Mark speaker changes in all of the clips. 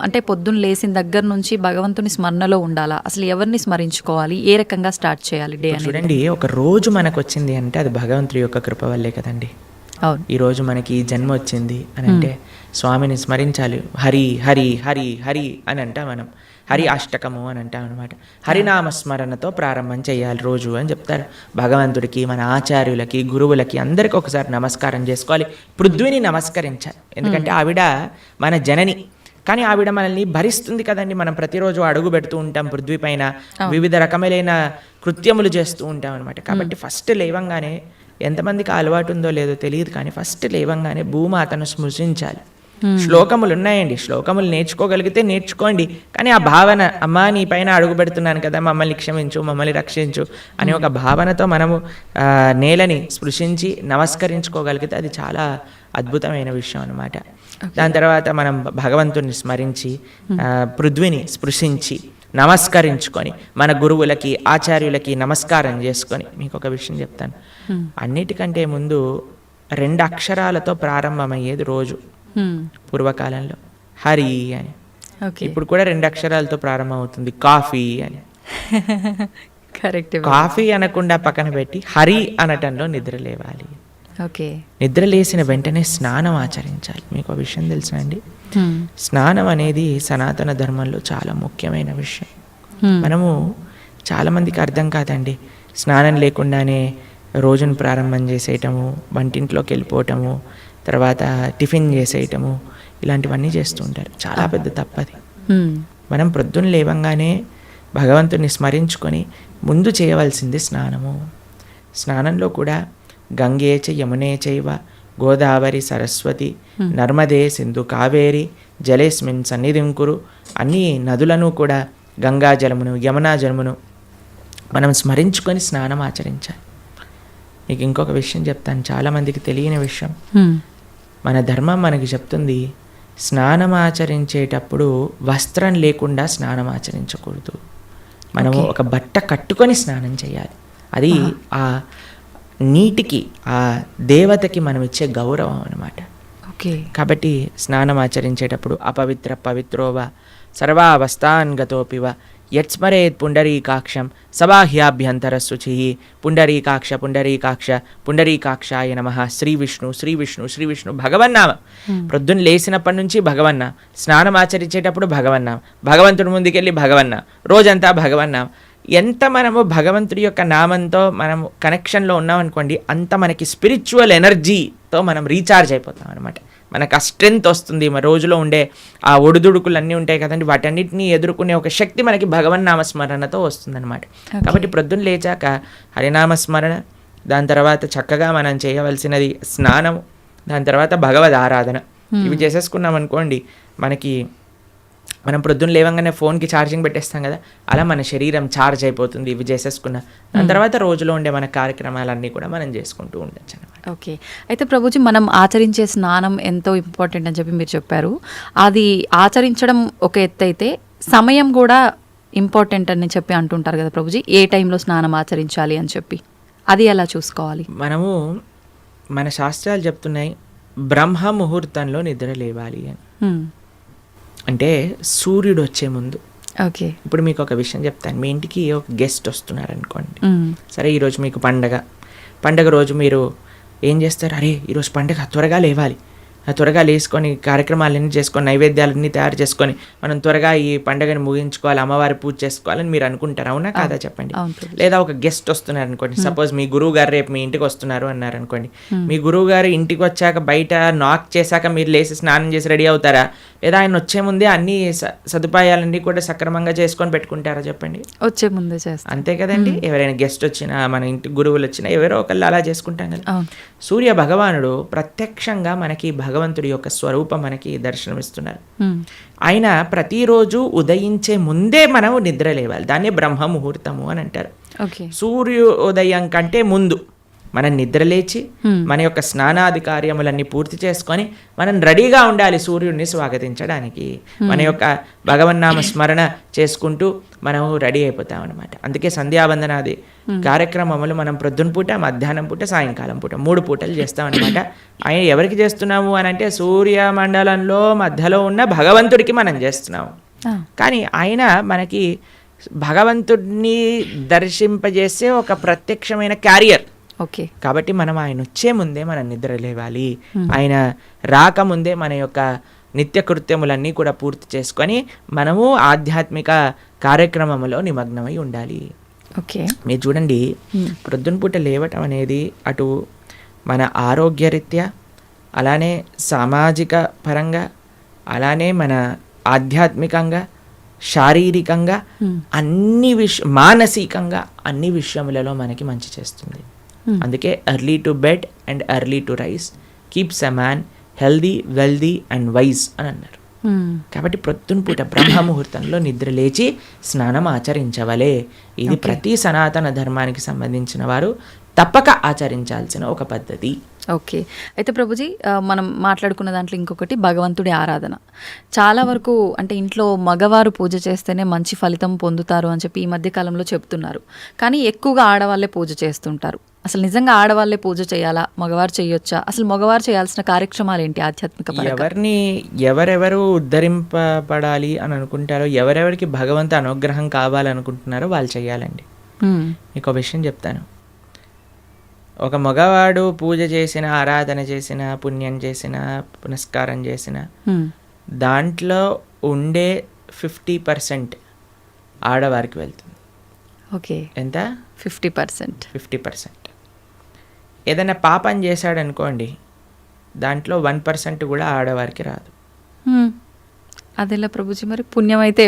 Speaker 1: అంటే పొద్దున్న లేచిన దగ్గర నుంచి భగవంతుని స్మరణలో ఉండాలా? అసలు ఎవరిని స్మరించుకోవాలి? ఏ రకంగా స్టార్ట్ చేయాలి డే అనేది?
Speaker 2: చూడండి, ఒక రోజు మనకు వచ్చింది అంటే అది భగవంతుడి యొక్క కృప వల్లే కదండి.
Speaker 1: అవును.
Speaker 2: ఈరోజు మనకి ఈ జన్మ వచ్చింది అని అంటే స్వామిని స్మరించాలి. హరి హరి హరి హరి అని అంటాం మనం. హరి అష్టకము అని అంటాం అనమాట. హరినామస్మరణతో ప్రారంభం చేయాలి రోజు అని చెప్తారు. భగవంతుడికి, మన ఆచార్యులకి, గురువులకి అందరికీ ఒకసారి నమస్కారం చేసుకోవాలి. పృథ్వీని నమస్కరించాలి, ఎందుకంటే ఆవిడ మన జనని. కానీ ఆవిడ మనల్ని భరిస్తుంది కదండి. మనం ప్రతిరోజు అడుగు పెడుతూ ఉంటాం పృథ్వీ పైన, వివిధ రకములైన కృత్యములు చేస్తూ ఉంటాం అనమాట. కాబట్టి ఫస్ట్ లేవంగానే, ఎంతమందికి అలవాటు ఉందో లేదో తెలియదు కానీ ఫస్ట్ లేవంగానే భూమాతను స్మృశించాలి. శ్లోకములు ఉన్నాయండి, శ్లోకములు నేర్చుకోగలిగితే నేర్చుకోండి. కానీ ఆ భావన, అమ్మా నీ పైన అడుగు పెడుతున్నాను కదా, మమ్మల్ని క్షమించు, మమ్మల్ని రక్షించు అనే ఒక భావనతో మనము నేలని స్పృశించి నమస్కరించుకోగలిగితే అది చాలా అద్భుతమైన విషయం అనమాట. దాని తర్వాత మనం భగవంతుని స్మరించి పృథ్వీని స్పృశించి నమస్కరించుకొని మన గురువులకి, ఆచార్యులకి నమస్కారం చేసుకొని, మీకు ఒక విషయం చెప్తాను. అన్నిటికంటే ముందు 2 అక్షరాలతో ప్రారంభమయ్యేది రోజు పూర్వకాలంలో, హరి అని. ఇప్పుడు కూడా 2 అక్షరాలతో ప్రారంభం అవుతుంది, కాఫీ అని.
Speaker 1: కరెక్ట్.
Speaker 2: కాఫీ అనకుండా పక్కన పెట్టి హరి అనటంలో నిద్ర లేవాలి.
Speaker 1: ఓకే.
Speaker 2: నిద్ర లేసిన వెంటనే స్నానం ఆచరించాలి. మీకు ఆ విషయం తెలుసా అండి? స్నానం అనేది సనాతన ధర్మంలో చాలా ముఖ్యమైన విషయం. మనము చాలామందికి అర్థం కాదండి. స్నానం లేకుండానే రోజును ప్రారంభం చేసేయటము, వంటింట్లోకి వెళ్ళిపోవటము, తర్వాత టిఫిన్ చేసేయటము, ఇలాంటివన్నీ చేస్తూ ఉంటారు. చాలా పెద్ద తప్పది. మనం ప్రొద్దున లేవంగానే భగవంతుని స్మరించుకొని ముందు చేయవలసింది స్నానము. స్నానంలో కూడా గంగే చ యమునే చైవ గోదావరి సరస్వతి నర్మదే సింధు కావేరి జలేస్మిన్ సన్నిధిం కురు. అన్ని నదులను కూడా, గంగా జలమును, యమునా జలమును మనం స్మరించుకొని స్నానం ఆచరించాలి. మీకు ఇంకొక విషయం చెప్తాను, చాలామందికి తెలియని విషయం. మన ధర్మం మనకి చెప్తుంది, స్నానం ఆచరించేటప్పుడు వస్త్రం లేకుండా స్నానం ఆచరించకూడదు. మనము ఒక బట్ట కట్టుకొని స్నానం చేయాలి. అది ఆ నీటికి, ఆ దేవతకి మనం ఇచ్చే గౌరవం అన్నమాట. కాబట్టి స్నానం ఆచరించేటప్పుడు అపవిత్ర పవిత్రోవ సర్వావస్థాన్ గతోపివ యత్స్మరేత్ పుండరీకాక్షం సబాహ్యాభ్యంతర శుచి. పుండరీకాక్ష పుండరీకాక్ష పుండరీకాక్షాయ నమః. శ్రీ విష్ణు శ్రీ విష్ణు శ్రీ విష్ణు భగవన్నామ. ప్రొద్దున లేచినప్పటి నుంచి భగవన్నా, స్నానం ఆచరించేటప్పుడు భగవన్నా, భగవంతుడి ముందుకెళ్ళి భగవన్నా, రోజంతా భగవన్నా. ఎంత మనము భగవంతుడి యొక్క నామంతో మనం కనెక్షన్లో ఉన్నామనుకోండి, అంత మనకి స్పిరిచువల్ ఎనర్జీతో మనం రీఛార్జ్ అయిపోతాం అనమాట. మనకు ఆ స్ట్రెంగ్త్ వస్తుంది. మన రోజులో ఉండే ఆ ఒడిదుడుకులు అన్నీ ఉంటాయి కదండి, వాటన్నిటిని ఎదుర్కొనే ఒక శక్తి మనకి భగవన్నామస్మరణతో వస్తుందన్నమాట. కాబట్టి ప్రొద్దున లేచాక హరినామస్మరణ, దాని తర్వాత చక్కగా మనం చేయవలసినది స్నానం, దాని తర్వాత భగవద్ ఆరాధన. ఇవి చేసేసుకున్నాం అనుకోండి, మనం ప్రొద్దున లేవంగానే ఫోన్కి ఛార్జింగ్ పెట్టేస్తాం కదా, అలా మన శరీరం ఛార్జ్ అయిపోతుంది ఇవి చేసేసుకున్నా. దాని తర్వాత రోజులో ఉండే మన కార్యక్రమాలన్నీ కూడా మనం చేసుకుంటూ ఉండొచ్చు అనమాట.
Speaker 1: ఓకే. అయితే ప్రభుజీ, మనం ఆచరించే స్నానం ఎంతో ఇంపార్టెంట్ అని చెప్పి మీరు చెప్పారు. అది ఆచరించడం ఒక ఎత్తు అయితే సమయం కూడా ఇంపార్టెంట్ అని చెప్పి అంటుంటారు కదా ప్రభుజీ, ఏ టైంలో స్నానం ఆచరించాలి అని చెప్పి, అది ఎలా చూసుకోవాలి?
Speaker 2: మనము, మన శాస్త్రాలు చెప్తున్నాయి బ్రహ్మ ముహూర్తంలో నిద్ర లేవాలి అని. అంటే సూర్యుడు వచ్చే ముందు.
Speaker 1: ఓకే.
Speaker 2: ఇప్పుడు మీకు ఒక విషయం చెప్తాను. మీ ఇంటికి ఒక గెస్ట్ వస్తున్నారు అనుకోండి. సరే, ఈరోజు మీకు పండగ రోజు మీరు ఏం చేస్తారు? అరే ఈరోజు పండగ, త్వరగా లేవాలి, త్వరగా లేసుకొని కార్యక్రమాలన్నీ చేసుకొని నైవేద్యాలన్నీ తయారు చేసుకొని మనం త్వరగా ఈ పండుగని ముగించుకోవాలి, అమ్మవారి పూజ చేసుకోవాలని మీరు అనుకుంటారు. అవునా కాదా చెప్పండి? లేదా ఒక గెస్ట్ వస్తున్నారు అనుకోండి, సపోజ్ మీ గురువు గారు రేపు మీ ఇంటికి వస్తున్నారు అన్నారు అనుకోండి. మీ గురువు గారు ఇంటికి వచ్చాక బయట నాక్ చేశాక మీరు లేచి స్నానం చేసి రెడీ అవుతారా? లేదా ఆయన వచ్చే ముందే అన్ని సదుపాయాలన్నీ కూడా సక్రమంగా చేసుకొని పెట్టుకుంటారా చెప్పండి?
Speaker 1: వచ్చే ముందే చేస్తాం,
Speaker 2: అంతే కదండి. ఎవరైనా గెస్ట్ వచ్చినా, మన ఇంటి గురువులు వచ్చినా, ఎవరో ఒకళ్ళు అలా చేసుకుంటాం కదా. సూర్య భగవానుడు ప్రత్యక్షంగా మనకి భగవంతుడి యొక్క స్వరూపం మనకి దర్శనమిస్తున్నారు. ఆయన ప్రతిరోజు ఉదయించే ముందే మనం నిద్ర లేవాలి. దాన్ని బ్రహ్మ ముహూర్తము అని అంటారు. సూర్యోదయం కంటే ముందు మనం నిద్రలేచి మన యొక్క స్నానాది కార్యములన్నీ పూర్తి చేసుకొని మనం రెడీగా ఉండాలి సూర్యుడిని స్వాగతించడానికి. మన యొక్క భగవన్నామ స్మరణ చేసుకుంటూ మనము రెడీ అయిపోతాం అనమాట. అందుకే సంధ్యావందనాది కార్యక్రమములు మనం ప్రొద్దున పూట, మధ్యాహ్నం పూట, సాయంకాలం పూట 3 పూటలు చేస్తామన్నమాట. ఆయన ఎవరికి చేస్తున్నాము అని అంటే సూర్యమండలంలో మధ్యలో ఉన్న భగవంతుడికి మనం చేస్తున్నాము. కానీ ఆయన మనకి భగవంతుడిని దర్శింపజేసే ఒక ప్రత్యక్షమైన క్యారియర్.
Speaker 1: ఓకే,
Speaker 2: కాబట్టి మనం ఆయన వచ్చే ముందే మనం నిద్ర లేవాలి. ఆయన రాకముందే మన యొక్క నిత్య కృత్యములన్నీ కూడా పూర్తి చేసుకొని మనము ఆధ్యాత్మిక కార్యక్రమంలో నిమగ్నమై ఉండాలి.
Speaker 1: ఓకే,
Speaker 2: మీరు చూడండి, ప్రొద్దున పూట లేవటం అనేది అటు మన ఆరోగ్యరీత్యా, అలానే సామాజిక పరంగా, అలానే మన ఆధ్యాత్మికంగా, శారీరకంగా, అన్ని మానసికంగా అన్ని విషయములలో మనకి మంచి చేస్తుంది. అందుకే early to bed and early to rice keeps a man healthy, wealthy and wise అని అన్నారు. కాబట్టి ప్రొద్దున పూట బ్రహ్మముహూర్తంలో నిద్ర లేచి స్నానం ఆచరించవలే. ఇది ప్రతి సనాతన ధర్మానికి సంబంధించిన వారు తప్పక ఆచరించాల్సిన ఒక పద్ధతి.
Speaker 1: ఓకే, అయితే ప్రభుజీ మనం మాట్లాడుకున్న దాంట్లో ఇంకొకటి భగవంతుడి ఆరాధన. చాలా వరకు అంటే ఇంట్లో మగవారు పూజ చేస్తేనే మంచి ఫలితం పొందుతారు అని చెప్పి ఈ మధ్య కాలంలో చెప్తున్నారు. కానీ ఎక్కువగా ఆడవాళ్ళే పూజ చేస్తుంటారు. అసలు నిజంగా ఆడవాళ్ళే పూజ చేయాలా, మగవారు చేయొచ్చా? అసలు మగవారు చేయాల్సిన కార్యక్రమాలు ఏంటి ఆధ్యాత్మిక పరంగా?
Speaker 2: ఎవరెవరు ఉద్ధరింపబడాలి అని అనుకుంటారో, ఎవరెవరికి భగవంతు అనుగ్రహం కావాలనుకుంటున్నారో వాళ్ళు చేయాలండి. మీకు ఒక విషయం చెప్తాను. ఒక మగవాడు పూజ చేసిన, ఆరాధన చేసిన, పుణ్యం చేసిన, పునస్కారం చేసిన దాంట్లో ఉండే 50% ఆడవారికి వెళ్తుంది.
Speaker 1: ఓకే,
Speaker 2: ఎంత?
Speaker 1: 50%.
Speaker 2: ఏదైనా పాపం చేశాడనుకోండి, దాంట్లో 1% కూడా ఆడవారికి రాదు.
Speaker 1: అదెలా ప్రభుజీ? మరి పుణ్యం అయితే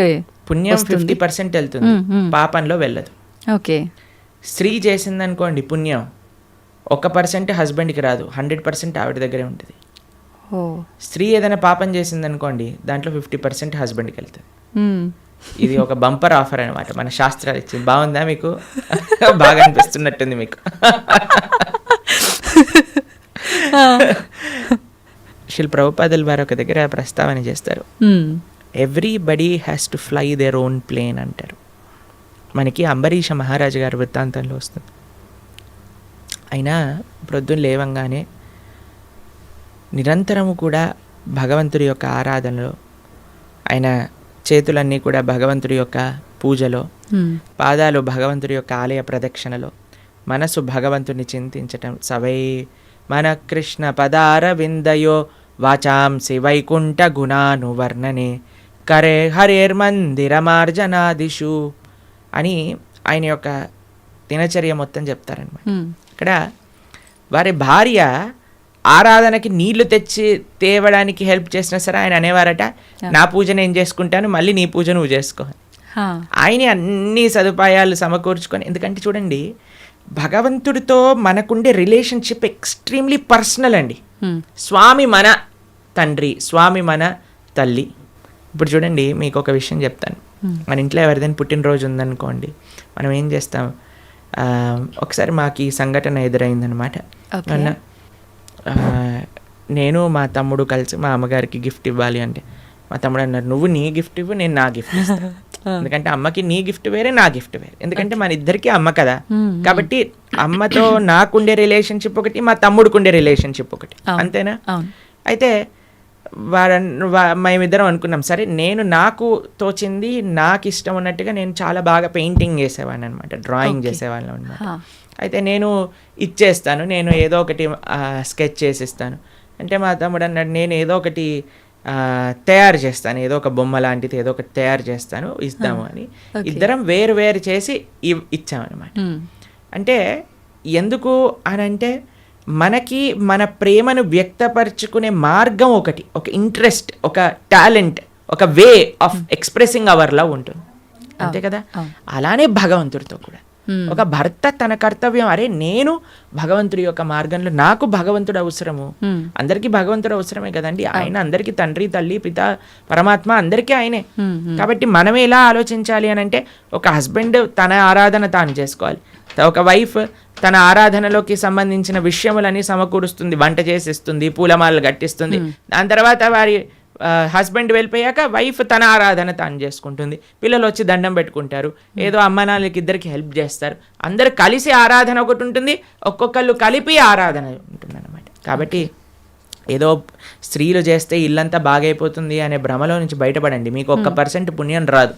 Speaker 2: పుణ్యం 50% వెళ్తుంది, పాపంలో వెళ్ళదు.
Speaker 1: ఓకే,
Speaker 2: స్త్రీ చేసిందనుకోండి పుణ్యం 1% హస్బెండ్కి రాదు, 100% ఆవిడ దగ్గరే ఉంటుంది. స్త్రీ ఏదైనా పాపం చేసిందనుకోండి, దాంట్లో 50% హస్బెండ్కి వెళ్తుంది. ఇది ఒక బంపర్ ఆఫర్ అనమాట, మన శాస్త్రాలు ఇచ్చింది. బాగుందా మీకు? బాగా అనిపిస్తున్నట్టుంది మీకు. శిల్ ప్రభుపాదుల వారు ఒక దగ్గర ప్రస్తావన చేస్తారు, everybody has to fly their own plane అంటారు. మనకి అంబరీష మహారాజు గారి వృత్తాంతంలో వస్తుంది. అయినా ప్రొద్దున లేవంగానే నిరంతరము కూడా భగవంతుడి యొక్క ఆరాధనలో, ఆయన చేతులన్నీ కూడా భగవంతుడి యొక్క పూజలో, పాదాలు భగవంతుడి యొక్క ఆలయ ప్రదక్షిణలో, మనసు భగవంతుని చింతించటం. సవై మన కృష్ణ పదార విందయో వాచాంసి వైకుంఠ గుణానువర్ణనే కరే హరేర్మందిరమార్జనాదిషు అని ఆయన యొక్క దినచర్య మొత్తం చెప్తారనమాట. ఇక్కడ వారి భార్య ఆరాధనకి నీళ్లు తెచ్చి తేవడానికి హెల్ప్ చేసినా సరే ఆయన అనేవారట, నా పూజ నేను చేసుకుంటాను, మళ్ళీ నీ పూజ నువ్వు చేసుకో. ఆయన అన్ని సదుపాయాలు సమకూర్చుకొని, ఎందుకంటే చూడండి భగవంతుడితో మనకుండే రిలేషన్షిప్ ఎక్స్ట్రీమ్లీ పర్సనల్ అండి. స్వామి మన తండ్రి, స్వామి మన తల్లి. ఇప్పుడు చూడండి మీకు ఒక విషయం చెప్తాను. మన ఇంట్లో ఎవరిదైనా పుట్టినరోజు ఉందనుకోండి, మనం ఏం చేస్తాం? ఒకసారి మాకు ఈ సంఘటన ఎదురైందనమాట. నేను మా తమ్ముడు కలిసి మా అమ్మగారికి గిఫ్ట్ ఇవ్వాలి అంటే, మా తమ్ముడు అన్నారు, నువ్వు నీ గిఫ్ట్ ఇవ్వు, నేను నా గిఫ్ట్ ఇస్తాను. ఎందుకంటే అమ్మకి నీ గిఫ్ట్ వేరే, నా గిఫ్ట్ వేరే. ఎందుకంటే మన ఇద్దరికి అమ్మ కదా. కాబట్టి అమ్మతో నాకుండే రిలేషన్షిప్ ఒకటి, మా తమ్ముడుకుండే రిలేషన్షిప్ ఒకటి, అంతేనా? అయితే మేమిద్దరం అనుకున్నాం, సరే నేను నాకు తోచింది, నాకు ఇష్టం ఉన్నట్టుగా నేను చాలా బాగా పెయింటింగ్ చేసేవాడిని అనమాట, డ్రాయింగ్ చేసేవాళ్ళం అనమాట. అయితే నేను ఇచ్చేస్తాను, నేను ఏదో ఒకటి స్కెచ్ చేసిస్తాను అంటే, మా తమ్ముడు అన్నాడు, నేను ఏదో ఒకటి తయారు చేస్తాను, ఏదో ఒక బొమ్మ లాంటిది ఏదో ఒకటి తయారు చేస్తాను, ఇస్తాము అని ఇద్దరం వేరు వేరు చేసి ఇచ్చామన్నమాట. అంటే ఎందుకు అని అంటే, మనకి మన ప్రేమను వ్యక్తపరచుకునే మార్గం ఒకటి, ఒక ఇంట్రెస్ట్, ఒక టాలెంట్, ఒక way of expressing hour love ఉంటుంది, అంతే కదా. అలానే భగవంతుడితో కూడా ఒక భర్త తన కర్తవ్యం, అరే నేను భగవంతుడి యొక్క మార్గంలో, నాకు భగవంతుడు అవసరము, అందరికీ భగవంతుడు అవసరమే కదండి, ఆయన అందరికీ తండ్రి తల్లి పిత పరమాత్మ అందరికీ ఆయనే. కాబట్టి మనం ఎలా ఆలోచించాలి అని అంటే, ఒక హస్బెండ్ తన ఆరాధన తాను చేసుకోవాలి, ఒక వైఫ్ తన ఆరాధనలోకి సంబంధించిన విషయములని సమకూరుస్తుంది, వంట చేసిస్తుంది, పూలమాలలు కట్టిస్తుంది. దాని తర్వాత వారి హస్బెండ్ వెళ్ళిపోయాక వైఫ్ తన ఆరాధన తాను చేసుకుంటుంది, పిల్లలు వచ్చి దండం పెట్టుకుంటారు, ఏదో అమ్మ నాన్నలకి ఇద్దరికి హెల్ప్ చేస్తారు, అందరు కలిసి ఆరాధన ఒకటి ఉంటుంది, ఒక్కొక్కళ్ళు కలిపి ఆరాధన ఉంటుంది అన్నమాట. కాబట్టి ఏదో స్త్రీలు చేస్తే ఇల్లంతా బాగైపోతుంది అనే భ్రమలో నుంచి బయటపడండి, మీకు 1% పుణ్యం రాదు.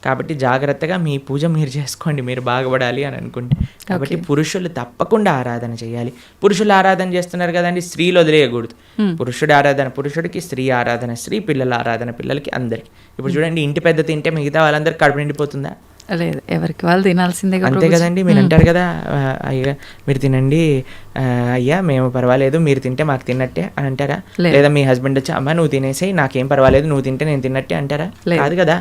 Speaker 2: కాబట్టి జాగ్రత్తగా మీ పూజ మీరు చేసుకోండి, మీరు బాగుపడాలి అని అనుకుంటే. కాబట్టి పురుషులు తప్పకుండా ఆరాధన చేయాలి. పురుషులు ఆరాధన చేస్తున్నారు కదండి, స్త్రీలు వదిలేయకూడదు. పురుషుడి ఆరాధన పురుషుడికి, స్త్రీ ఆరాధన స్త్రీ, పిల్లల ఆరాధన పిల్లలకి, అందరికి. ఇప్పుడు చూడండి, ఇంటి పెద్ద తింటే మిగతా వాళ్ళందరికీ కడుపు నిండిపోతుందా?
Speaker 1: లేదు, ఎవరికి వాళ్ళు తినాల్సిందే,
Speaker 2: అంతే కదండి. మీరు అంటారు కదా, అయ్యా మీరు తినండి, అయ్యా మేము పర్వాలేదు, మీరు తింటే మాకు తిన్నట్టే అని అంటారా? లేదా మీ హస్బెండ్ వచ్చి అమ్మ నువ్వు తినేసి నాకేం పర్వాలేదు, నువ్వు తింటే నేను తిన్నట్టే అంటారా? కాదు కదా.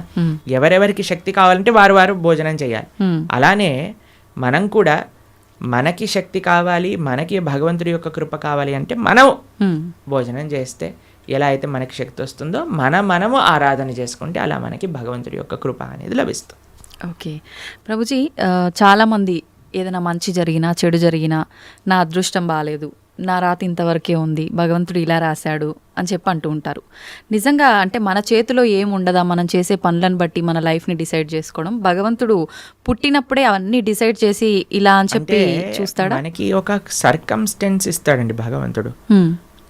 Speaker 2: ఎవరెవరికి శక్తి కావాలంటే వారు వారు భోజనం చేయాలి. అలానే మనం కూడా మనకి శక్తి కావాలి, మనకి భగవంతుడి యొక్క కృప కావాలి అంటే మనం భోజనం చేస్తే ఎలా అయితే మనకి శక్తి వస్తుందో మనము ఆరాధన చేసుకుంటే అలా మనకి భగవంతుడి యొక్క కృప అనేది లభిస్తుంది.
Speaker 1: ఓకే ప్రభుజీ, చాలామంది ఏదైనా మంచి జరిగినా చెడు జరిగినా నా అదృష్టం బాగాలేదు, నా రాతి ఇంతవరకే ఉంది, భగవంతుడు ఇలా రాశాడు అని చెప్పి అంటూ ఉంటారు. నిజంగా అంటే మన చేతిలో ఏముండదా, మనం చేసే పనులను బట్టి మన లైఫ్ని డిసైడ్ చేసుకోవడం? భగవంతుడు పుట్టినప్పుడే అవన్నీ డిసైడ్ చేసి ఇలా అని చెప్పి చూస్తాడా?
Speaker 2: మనకి ఒక సర్కమ్స్టెన్స్ ఇస్తాడండి భగవంతుడు.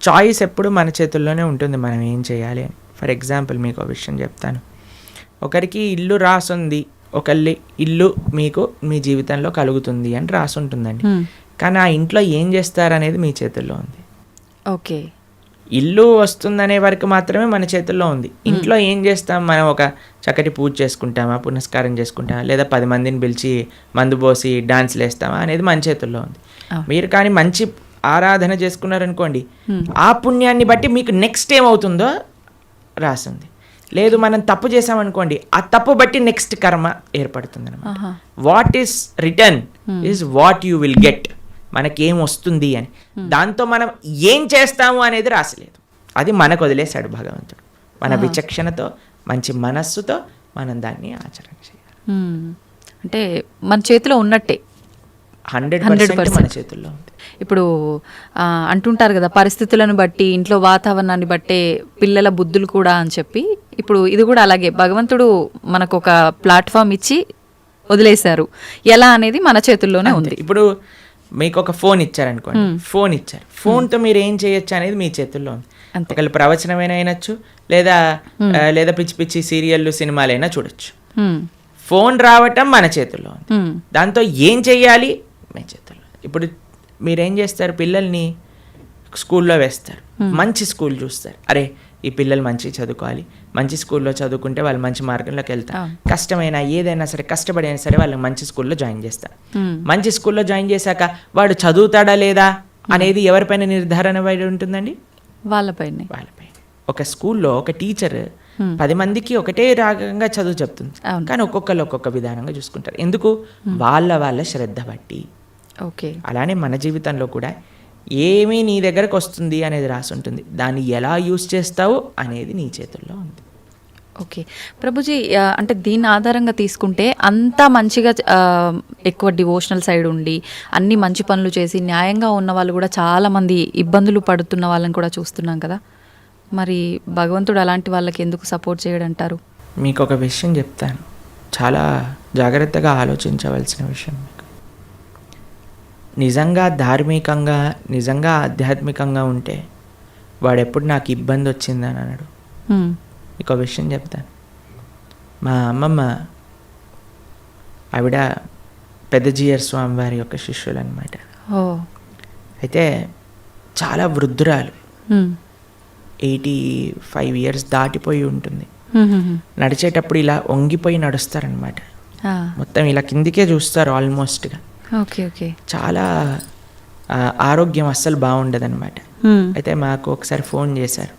Speaker 2: చాయిస్ ఎప్పుడు మన చేతుల్లోనే ఉంటుంది, మనం ఏం చేయాలి అని. ఫర్ ఎగ్జాంపుల్ మీకు ఒక విషయం చెప్తాను. ఒకరికి ఇల్లు రాసుంది, ఒకళ్ళ ఇల్లు మీకు మీ జీవితంలో కలుగుతుంది అని రాసి ఉంటుందండి. కానీ ఆ ఇంట్లో ఏం చేస్తారనేది మీ చేతుల్లో ఉంది.
Speaker 1: ఓకే,
Speaker 2: ఇల్లు వస్తుందనే వరకు మాత్రమే మన చేతుల్లో ఉంది. ఇంట్లో ఏం చేస్తాం, మనం ఒక చక్కటి పూజ చేసుకుంటామా, పునస్కారం చేసుకుంటామా, లేదా 10 మందిని పిలిచి మందు పోసి డాన్స్లు వేస్తామా అనేది మన చేతుల్లో ఉంది. మీరు కానీ మంచి ఆరాధన చేసుకున్నారనుకోండి, ఆ పుణ్యాన్ని బట్టి మీకు నెక్స్ట్ ఏమవుతుందో రాసింది. లేదు మనం తప్పు చేసామనుకోండి, ఆ తప్పు బట్టి నెక్స్ట్ కర్మ ఏర్పడుతుంది అనమాట. What is return is what you will get. మనకేం వస్తుంది అని, దాంతో మనం ఏం చేస్తాము అనేది రాసలేదు, అది మనకు వదిలేశాడు భగవంతుడు. మన విచక్షణతో మంచి మనస్సుతో మనం దాన్ని ఆచరణ చేయాలి.
Speaker 1: అంటే మన చేతిలో ఉన్నట్టే,
Speaker 2: 100% మన చేతుల్లో ఉంది.
Speaker 1: ఇప్పుడు అంటుంటారు కదా, పరిస్థితులను బట్టి ఇంట్లో వాతావరణాన్ని బట్టే పిల్లల బుద్ధులు కూడా అని చెప్పి, ఇప్పుడు ఇది కూడా అలాగే భగవంతుడు మనకు ఒక ప్లాట్ఫామ్ ఇచ్చి వదిలేశారు, ఎలా అనేది మన చేతుల్లోనే ఉంది.
Speaker 2: ఇప్పుడు మీకు ఒక ఫోన్ ఇచ్చారనుకోండి, ఫోన్ ఇచ్చారు, ఫోన్తో మీరు ఏం చేయొచ్చు అనేది మీ చేతుల్లో ఉంది. ఒకళ్ళు ప్రవచనమైనా అయినచ్చు, లేదా పిచ్చి పిచ్చి సీరియళ్ళు సినిమాలైనా చూడొచ్చు. ఫోన్ రావటం మన చేతుల్లో ఉంది, దాంతో ఏం చెయ్యాలి మీ చేతుల్లో. ఇప్పుడు మీరేం చేస్తారు, పిల్లల్ని స్కూల్లో వేస్తారు, మంచి స్కూల్ చూస్తారు, అరే ఈ పిల్లలు మంచి చదువుకోవాలి, మంచి స్కూల్లో చదువుకుంటే వాళ్ళు మంచి మార్గంలోకి వెళ్తారు, కష్టమైనా ఏదైనా సరే కష్టపడి అయినా సరే వాళ్ళని మంచి స్కూల్లో జాయిన్ చేస్తారు. మంచి స్కూల్లో జాయిన్ చేశాక వాడు చదువుతాడా లేదా అనేది ఎవరిపైన నిర్ధారణ పడి ఉంటుందండి? వాళ్ళపైన. ఒక స్కూల్లో ఒక టీచర్ 10 మందికి ఒకటే రాగంగా చదువు చెప్తుంది, కానీ ఒక్కొక్కరు ఒక్కొక్క విధానంగా చూసుకుంటారు. ఎందుకు? వాళ్ళ శ్రద్ధ బట్టి.
Speaker 1: ఓకే,
Speaker 2: అలానే మన జీవితంలో కూడా ఏమీ నీ దగ్గరకు వస్తుంది అనేది రాసి ఉంటుంది, దాన్ని ఎలా యూజ్ చేస్తావు అనేది నీ చేతుల్లో ఉంది.
Speaker 1: ఓకే ప్రభుజీ, అంటే దీని ఆధారంగా తీసుకుంటే అంతా మంచిగా ఎక్కువ డివోషనల్ సైడ్ ఉండి అన్ని మంచి పనులు చేసి న్యాయంగా ఉన్న వాళ్ళు కూడా చాలామంది ఇబ్బందులు పడుతున్న వాళ్ళని కూడా చూస్తున్నాం కదా, మరి భగవంతుడు అలాంటి వాళ్ళకి ఎందుకు సపోర్ట్ చేయడంటారు?
Speaker 2: మీకు ఒక విషయం చెప్తాను, చాలా జాగ్రత్తగా ఆలోచించవలసిన విషయం. మీకు నిజంగా ధార్మికంగా, నిజంగా ఆధ్యాత్మికంగా ఉంటే వాడు ఎప్పుడు నాకు ఇబ్బంది వచ్చిందని అన్నాడు. మీకు ఒక విషయం చెప్తాను, మా అమ్మమ్మ ఆవిడ పెద్దజీయర్ స్వామి వారి యొక్క శిష్యులు అనమాట. అయితే చాలా వృద్ధురాలు, 85 years దాటిపోయి ఉంటుంది. నడిచేటప్పుడు ఇలా వంగిపోయి నడుస్తారనమాట, మొత్తం ఇలా కిందికే చూస్తారు ఆల్మోస్ట్గా. చాలా ఆరోగ్యం అస్సలు బాగుండదు అనమాట. అయితే మాకు ఒకసారి ఫోన్ చేశారు.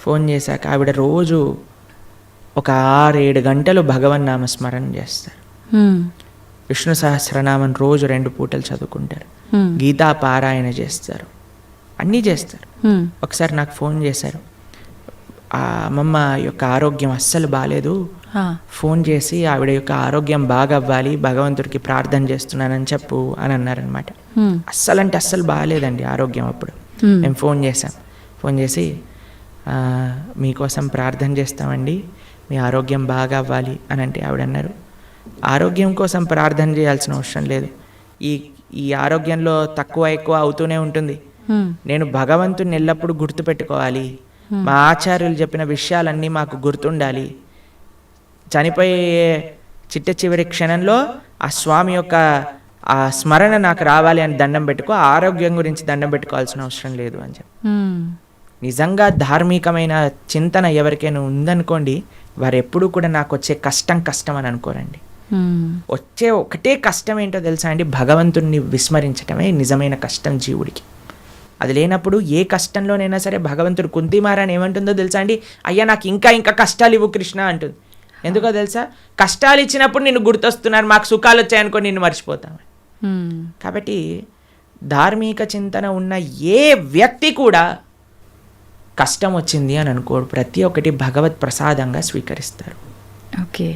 Speaker 2: ఫోన్ చేశాక ఆవిడ రోజు ఒక 6-7 గంటలు భగవన్ నామస్మరణ చేస్తారు. విష్ణు సహస్రనామం రోజు 2 పూటలు చదువుకుంటారు, గీతా పారాయణ చేస్తారు, అన్నీ చేస్తారు. ఒకసారి నాకు ఫోన్ చేశారు, ఆ అమ్మమ్మ యొక్క ఆరోగ్యం అస్సలు బాగాలేదు, ఫోన్ చేసి ఆవిడ యొక్క ఆరోగ్యం బాగా అవ్వాలి, భగవంతుడికి ప్రార్థన చేస్తున్నానని చెప్పు అని అన్నారనమాట. అస్సలు అంటే అస్సలు బాగాలేదండి ఆరోగ్యం. అప్పుడు మేము ఫోన్ చేసాం, ఫోన్ చేసి మీకోసం ప్రార్థన చేస్తామండి, మీ ఆరోగ్యం బాగా అవ్వాలి అని అంటే ఆవిడ అన్నారు, ఆరోగ్యం కోసం ప్రార్థన చేయాల్సిన అవసరం లేదు, ఈ ఆరోగ్యంలో తక్కువ ఎక్కువ అవుతూనే ఉంటుంది, నేను భగవంతుని ఎల్లప్పుడూ గుర్తుపెట్టుకోవాలి, మా ఆచార్యులు చెప్పిన విషయాలన్నీ మాకు గుర్తుండాలి, చనిపోయే చిట్ట చివరి క్షణంలో ఆ స్వామి యొక్క ఆ స్మరణ నాకు రావాలి అని దండం పెట్టుకో, ఆరోగ్యం గురించి దండం పెట్టుకోవాల్సిన అవసరం లేదు అని చెప్పి. నిజంగా ధార్మికమైన చింతన ఎవరికైనా ఉందనుకోండి, వారు ఎప్పుడూ కూడా నాకు వచ్చే కష్టం అని అనుకోరండి. వచ్చే ఒకటే కష్టం ఏంటో తెలుసా అండి, భగవంతుణ్ణి విస్మరించటమే నిజమైన కష్టం జీవుడికి. అది లేనప్పుడు ఏ కష్టంలోనైనా సరే భగవంతుడు కుంతిమారాని ఏమంటుందో తెలుసా అండి, అయ్యా నాకు ఇంకా కష్టాలు ఇవ్వు కృష్ణ అంటుంది. ఎందుకో తెలుసా, కష్టాలు ఇచ్చినప్పుడు నిన్ను గుర్తొస్తున్నారు, మాకు సుఖాలు వచ్చాయనుకో నిన్ను మర్చిపోతాం. కాబట్టి ధార్మిక చింతన ఉన్న ఏ వ్యక్తి కూడా కష్టం వచ్చింది అని అనుకోడు, ప్రతి ఒక్కటి భగవత్ ప్రసాదంగా స్వీకరిస్తారు.
Speaker 1: ఓకే,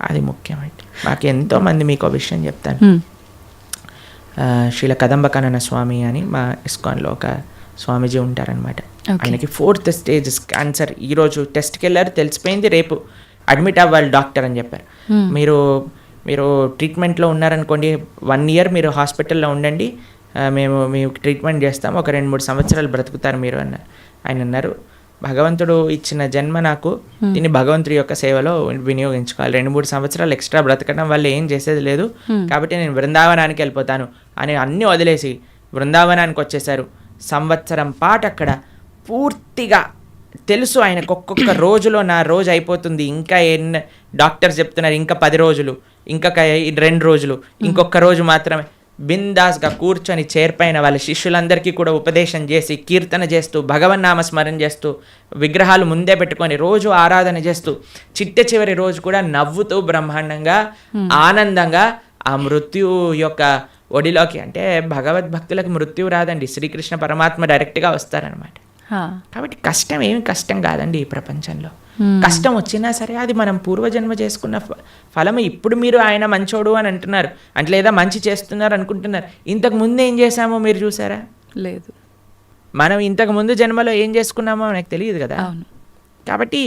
Speaker 1: అది
Speaker 2: ముఖ్యమండి. మాకు ఎంతోమంది, మీకు ఒక విషయం చెప్తాను, శ్రీల కదంబకానన స్వామి అని మా ఇస్కాన్లో ఒక స్వామీజీ ఉంటారనమాట. ఆయనకి 4th స్టేజ్ క్యాన్సర్. ఈరోజు టెస్ట్కి వెళ్ళారు, తెలిసిపోయింది, రేపు అడ్మిట్ అవ్వాలి డాక్టర్ అని చెప్పారు. మీరు ట్రీట్మెంట్లో ఉన్నారనుకోండి, 1 year మీరు హాస్పిటల్లో ఉండండి, మేము మీకు ట్రీట్మెంట్ చేస్తాము, ఒక 2-3 సంవత్సరాలు బ్రతుకుతారు మీరు అన్నారు. ఆయన అన్నారు, భగవంతుడు ఇచ్చిన జన్మ నాకు, దీన్ని భగవంతుడి యొక్క సేవలో వినియోగించుకోవాలి, 2-3 సంవత్సరాలు ఎక్స్ట్రా బ్రతకడం వల్ల ఏం చేసేది లేదు, కాబట్టి నేను బృందావనానికి వెళ్ళిపోతాను అని అన్నీ వదిలేసి బృందావనానికి వచ్చేసారు. సంవత్సరం పాటు అక్కడ పూర్తిగా తెలుసు ఆయనకు, ఒక్కొక్క రోజులో నా రోజు అయిపోతుంది, ఇంకా డాక్టర్స్ చెప్తున్నారు ఇంకా 10 రోజులు, ఇంకా 2 రోజులు, ఇంకొక రోజు మాత్రమే. బిందాస్గా కూర్చొని చేర్పైన వాళ్ళ శిష్యులందరికీ కూడా ఉపదేశం చేసి, కీర్తన చేస్తూ, భగవన్నామ స్మరణ చేస్తూ, విగ్రహాలు ముందే పెట్టుకొని రోజు ఆరాధన చేస్తూ, చివరి రోజు కూడా నవ్వుతూ బ్రహ్మాండంగా ఆనందంగా ఆ మృత్యు యొక్క ఒడిలోకి, అంటే భగవద్భక్తులకు మృత్యు రాదండి, శ్రీకృష్ణ పరమాత్మ డైరెక్ట్గా వస్తారనమాట. కాబట్టి కష్టం ఏమి కష్టం కాదండి ఈ ప్రపంచంలో. కష్టం వచ్చినా సరే అది మనం పూర్వజన్మ చేసుకున్న ఫలము. ఇప్పుడు మీరు ఆయన మంచోడు అని అంటున్నారు అంటే, లేదా మంచి చేస్తున్నారు అనుకుంటున్నారు, ఇంతకు ముందు ఏం చేశామో మీరు చూసారా?
Speaker 1: లేదు.
Speaker 2: మనం ఇంతకు ముందు జన్మలో ఏం చేసుకున్నామో మనకు తెలియదు కదా. కాబట్టి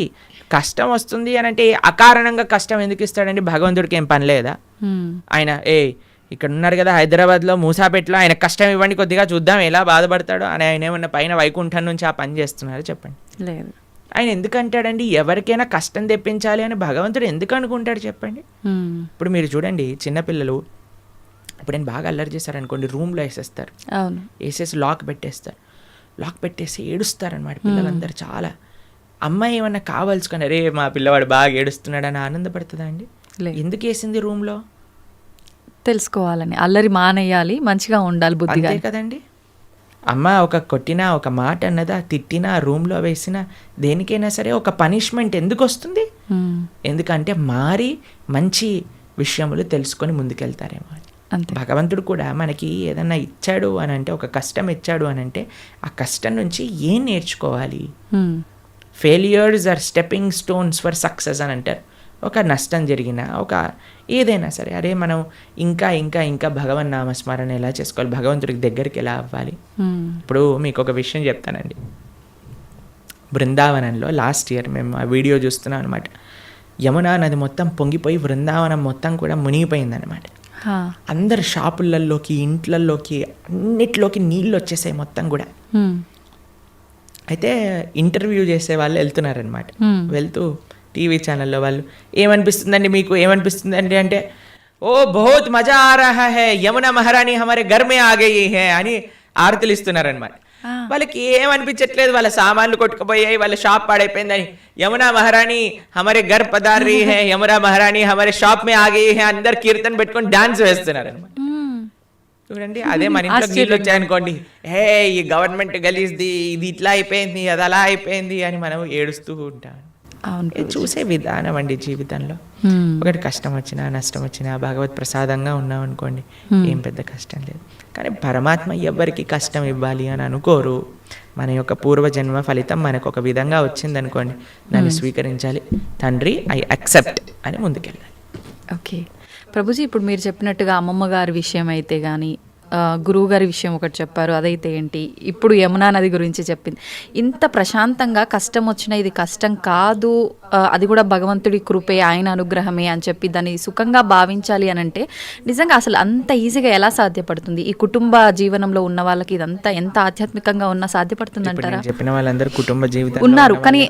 Speaker 2: కష్టం వస్తుంది అని అంటే అకారణంగా కష్టం ఎందుకు ఇస్తాడండి? భగవంతుడికి ఏం పని లేదా? ఆయన ఇక్కడ ఉన్నారు కదా హైదరాబాద్లో మూసాపేటలో, ఆయన కష్టం ఇవ్వండి కొద్దిగా చూద్దాం ఎలా బాధపడతాడో అని ఆయన ఏమన్నా పైన వైకుంఠం నుంచి ఆ పని చేస్తున్నారో చెప్పండి.
Speaker 1: లేదు.
Speaker 2: ఆయన ఎందుకు అంటాడండి ఎవరికైనా కష్టం తెప్పించాలి అని భగవంతుడు ఎందుకు అనుకుంటాడు చెప్పండి? ఇప్పుడు మీరు చూడండి, చిన్నపిల్లలు ఇప్పుడు నేను బాగా అల్లరి చేశారనుకోండి, రూమ్లో వేసేస్తారు, వేసేసి లాక్ పెట్టేస్తారు, లాక్ పెట్టేసి ఏడుస్తారనమాట పిల్లలందరూ చాలా. అమ్మాయి ఏమన్నా కావాల్సుకొని అరే మా పిల్లవాడు బాగా ఏడుస్తున్నాడు అని ఆనందపడుతుందా అండి? ఎందుకు వేసింది రూమ్లో?
Speaker 1: తెలుసుకోవాలని, అల్లరి మానేయాలి, మంచిగా ఉండాలి బుద్ధిగా
Speaker 2: కదండి. అమ్మ ఒక కొట్టినా, ఒక మాట అన్నదా, తిట్టినా, రూమ్లో వేసినా, దేనికైనా సరే ఒక పనిష్మెంట్ ఎందుకు వస్తుంది? ఎందుకంటే మారి మంచి విషయములు తెలుసుకొని ముందుకెళ్తారేమో అని. భగవంతుడు కూడా మనకి ఏదన్నా ఇచ్చాడు అని అంటే, ఒక కష్టం ఇచ్చాడు అని అంటే, ఆ కష్టం నుంచి ఏం నేర్చుకోవాలి? Failures are stepping stones for success అని అంటారు. ఒక నష్టం జరిగినా, ఒక ఏదైనా సరే, అరే మనం ఇంకా ఇంకా ఇంకా భగవన్ నామస్మరణ ఎలా చేసుకోవాలి, భగవంతుడికి దగ్గరికి ఎలా అవ్వాలి. ఇప్పుడు మీకు ఒక విషయం చెప్తానండి. బృందావనంలో లాస్ట్ ఇయర్ మేము ఆ వీడియో చూస్తున్నాం అనమాట. యమునా నది మొత్తం పొంగిపోయి బృందావనం మొత్తం కూడా మునిగిపోయిందనమాట. అందరు షాపులలోకి, ఇంట్లలోకి, అన్నిట్లోకి నీళ్ళు వచ్చేసాయి మొత్తం కూడా. అయితే ఇంటర్వ్యూ చేసే వాళ్ళు వెళ్తున్నారనమాట. వెళ్తూ టీవీ ఛానల్లో వాళ్ళు ఏమనిపిస్తుందండి మీకు, ఏమనిపిస్తుందండి అంటే, ఓ బహుత్ మజా ఆ రహా హై, యమునా మహారాణి హమారే ఘర్ మే ఆ గయి హై అని ఆరతులు ఇస్తున్నారనమాట. వాళ్ళకి ఏమనిపించట్లేదు, వాళ్ళ సామాన్లు కొట్టుకుపోయాయి, వాళ్ళ షాప్ పాడైపోయిందని. యమునా మహారాణి హమారే ఘర్ పధార్ రహీ హై, యమునా మహారాణి హమారే షాప్ మే ఆ గయి హై, అందరు కీర్తన పెట్టుకొని డాన్స్ వేస్తున్నారు అనమాట. చూడండి, అదే మన ఇంట్లో నీళ్ళు వచ్చాయనుకోండి, హే ఈ గవర్నమెంట్ గలీజ్ది, ఇది ఇట్లా అయిపోయింది, అది అలా అయిపోయింది అని మనం ఏడుస్తూ ఉంటాం.
Speaker 1: అవును
Speaker 2: ఇది చూసే విధానం అండి జీవితంలో. ఒకటి కష్టం వచ్చినా నష్టం వచ్చినా భగవత్ ప్రసాదంగా ఉన్నాం అనుకోండి, ఏం పెద్ద కష్టం లేదు. కానీ పరమాత్మ ఎవ్వరికి కష్టం ఇవ్వాలి అని అనుకోరు. మన యొక్క పూర్వజన్మ ఫలితం మనకు ఒక విధంగా వచ్చిందనుకోండి, దాన్ని స్వీకరించాలి. తండ్రి ఐ యాక్సెప్ట్ అని ముందుకెళ్ళాలి.
Speaker 1: ఓకే ప్రభుజీ, ఇప్పుడు మీరు చెప్పినట్టుగా అమ్మమ్మ గారి విషయం అయితే కానీ, గురువు గారి విషయం ఒకటి చెప్పారు, అదైతే ఏంటి, ఇప్పుడు యమునా నది గురించి చెప్పింది. ఇంత ప్రశాంతంగా కష్టం వచ్చినా ఇది కష్టం కాదు, అది కూడా భగవంతుడి కృపే, ఆయన అనుగ్రహమే అని చెప్పి దాన్ని సుఖంగా భావించాలి అని అంటే నిజంగా అసలు అంత ఈజీగా ఎలా సాధ్యపడుతుంది? ఈ కుటుంబ జీవనంలో ఉన్న వాళ్ళకి ఇదంతా ఎంత ఆధ్యాత్మికంగా ఉన్నా సాధ్యపడుతుంది అంటారా?
Speaker 2: చెప్పిన వాళ్ళందరూ కుటుంబ జీవితం
Speaker 1: ఉన్నారు, కానీ